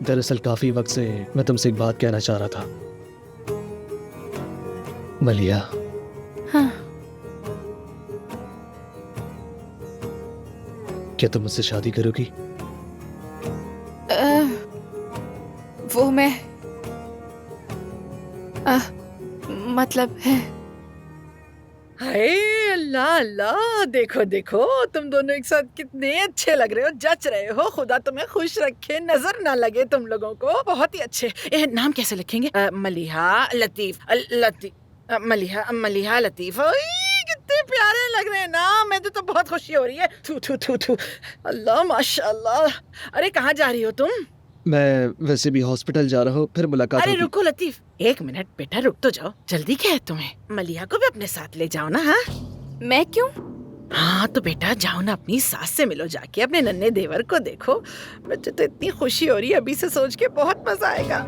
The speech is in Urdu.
دراصل کافی وقت سے میں تم سے ایک بات کہنا چاہ رہا تھا. ملیحہ. ہاں. کیا تم مجھ سے شادی کرو گی؟ وہ میں مطلب ہے. ہائے اللہ اللہ، دیکھو دیکھو تم دونوں ایک ساتھ کتنے اچھے لگ رہے ہو، جچ رہے ہو. خدا تمہیں خوش رکھے، نظر نہ لگے تم لوگوں کو. بہت ہی اچھے. نام کیسے لکھیں گے؟ ملیحہ لطیف. ملیحہ لطیف. کتنے پیارے لگ رہے ہیں نام. مجھے تو بہت خوشی ہو رہی ہے. تھو تھو تھو تھو. اللہ ماشاء اللہ. ارے کہاں جا رہی ہو تم؟ میں ویسے بھی ہاسپٹل جا رہا ہوں، پھر ملاقات ارے ہوگی. رکو لطیف، 1 منٹ بیٹا، رک تو جاؤ. جلدی کیا ہے تمہیں؟ ملیحہ کو بھی اپنے ساتھ لے جاؤ نا. ہاں میں کیوں؟ ہاں تو بیٹا جاؤ نا، اپنی ساس سے ملو، جا کے اپنے ننھے دیور کو دیکھو. مجھے تو اتنی خوشی ہو رہی ہے ابھی سے سوچ کے، بہت مزہ آئے گا.